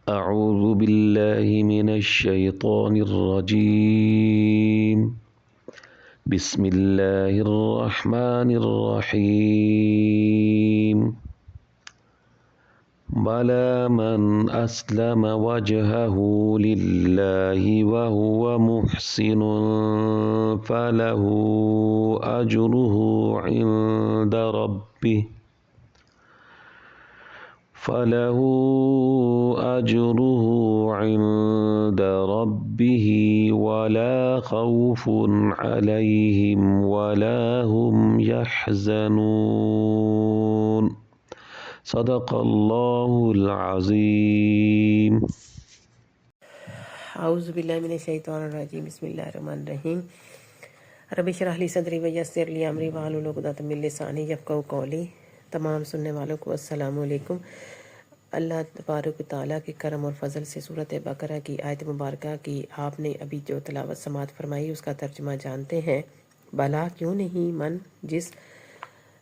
أعوذ بالله من الشيطان الرجيم بسم الله الرحمن الرحيم بلى من أسلم وجهه لله وهو محسن فله أجره عند ربه ولا خوف عليهم ولا هم يحزنون صدق الله العظيم اعوذ باللہ من الشیطان الرجیم بسم اللہ الرحمن الرحیم رب اشرح لی صدری ویسر لی امری واحلل عقدۃ من لسانی یفقہوا قولی۔ تمام سننے والوں کو السلام علیکم۔ اللہ تبارک و تعالیٰ کے کرم اور فضل سے سورۃ بقرہ کی آیت مبارکہ کی آپ نے ابھی جو تلاوت سماعت فرمائی اس کا ترجمہ جانتے ہیں۔ بلا کیوں نہیں، من جس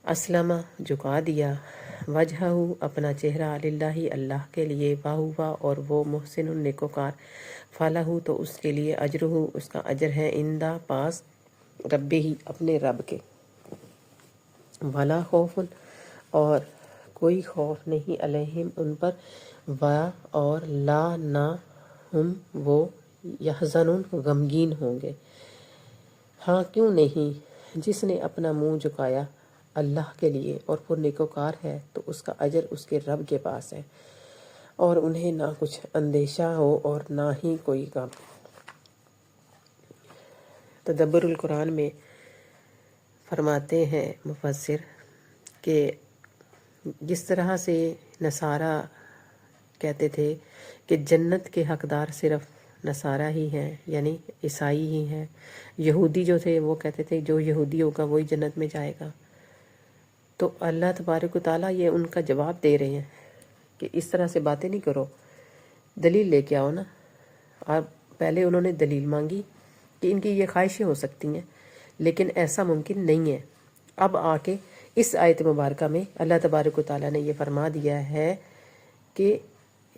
اسلم جھکا دیا، وجہہ اپنا چہرہ، للہ اللہ کے لیے، واہوا اور وہ محسن نیکوکار، فلاح تو اس کے لیے، اجرہ اس کا اجر ہے، عندہ پاس، ربہ اپنے رب کے، ولا خوف اور کوئی خوف نہیں، علیہم ان پر، اور لا نہ ہم وہ، یحزنون غمگین ہوں گے۔ ہاں کیوں نہیں، جس نے اپنا منہ جھکایا اللہ کے لیے اور وہ نیکوکار ہے تو اس کا اجر اس کے رب کے پاس ہے، اور انہیں نہ کچھ اندیشہ ہو اور نہ ہی کوئی غم۔ تدبر القرآن میں فرماتے ہیں مفسر کہ جس طرح سے نصارہ کہتے تھے کہ جنت کے حقدار صرف نصارہ ہی ہیں، یعنی عیسائی ہی ہیں، یہودی جو تھے وہ کہتے تھے جو یہودی ہوگا وہی جنت میں جائے گا، تو اللہ تبارک و تعالیٰ یہ ان کا جواب دے رہے ہیں کہ اس طرح سے باتیں نہیں کرو، دلیل لے کے آؤ نا۔ اور پہلے انہوں نے دلیل مانگی کہ ان کی یہ خواہشیں ہو سکتی ہیں لیکن ایسا ممکن نہیں ہے۔ اب آ کے اس آیت مبارکہ میں اللہ تبارک و تعالیٰ نے یہ فرما دیا ہے کہ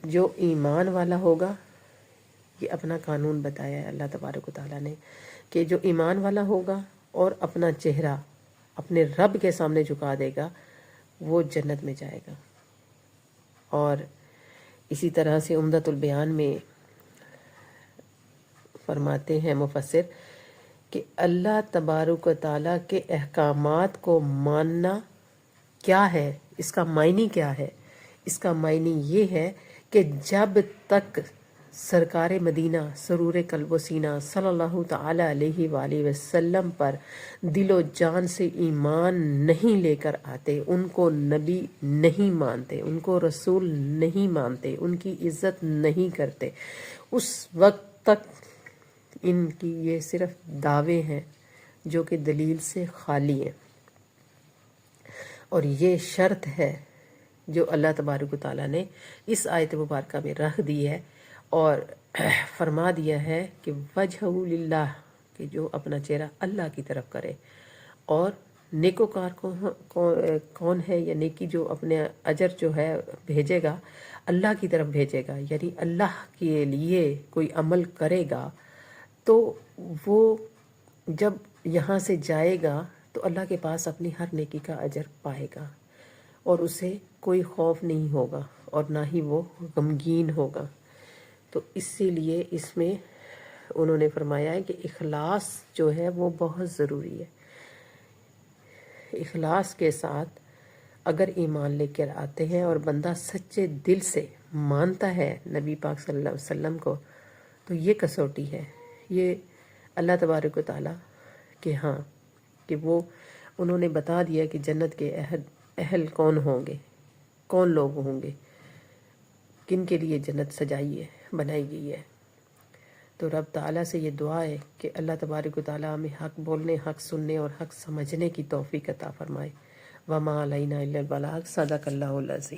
جو ایمان والا ہوگا، یہ اپنا قانون بتایا ہے اللہ تبارک و تعالیٰ نے کہ جو ایمان والا ہوگا اور اپنا چہرہ اپنے رب کے سامنے جھکا دے گا وہ جنت میں جائے گا۔ اور اسی طرح سے عمدۃ البیان میں فرماتے ہیں مفسر کہ اللہ تبارک و تعالیٰ کے احکامات کو ماننا کیا ہے، اس کا معنی کیا ہے؟ اس کا معنی یہ ہے کہ جب تک سرکار مدینہ سرور قلب و سینہ صلی اللہ تعالیٰ علیہ وآلہ وسلم پر دل و جان سے ایمان نہیں لے کر آتے، ان کو نبی نہیں مانتے، ان کو رسول نہیں مانتے، ان کی عزت نہیں کرتے، اس وقت تک ان کی یہ صرف دعوے ہیں جو کہ دلیل سے خالی ہیں۔ اور یہ شرط ہے جو اللہ تبارک و تعالیٰ نے اس آیت مبارکہ میں رکھ دی ہے اور فرما دیا ہے کہ وجہ للہ، کہ جو اپنا چہرہ اللہ کی طرف کرے، اور نیکوکار کون ہے، یا نیکی جو اپنے اجر جو ہے بھیجے گا اللہ کی طرف بھیجے گا، یعنی اللہ کے لیے کوئی عمل کرے گا تو وہ جب یہاں سے جائے گا تو اللہ کے پاس اپنی ہر نیکی کا اجر پائے گا، اور اسے کوئی خوف نہیں ہوگا اور نہ ہی وہ غمگین ہوگا۔ تو اسی لیے اس میں انہوں نے فرمایا ہے کہ اخلاص جو ہے وہ بہت ضروری ہے۔ اخلاص کے ساتھ اگر ایمان لے کر آتے ہیں اور بندہ سچے دل سے مانتا ہے نبی پاک صلی اللہ علیہ وسلم کو، تو یہ کسوٹی ہے، یہ اللہ تبارک و تعالیٰ کہ ہاں کہ وہ انہوں نے بتا دیا کہ جنت کے اہل کون ہوں گے، کون لوگ ہوں گے، کن کے لیے جنت سجائی ہے، بنائی گئی ہے۔ تو رب تعالیٰ سے یہ دعا ہے کہ اللہ تبارک و تعالیٰ ہمیں حق بولنے، حق سننے اور حق سمجھنے کی توفیق عطا فرمائے۔ وما علینا الا البلاغ، صدق اللہ العظیم۔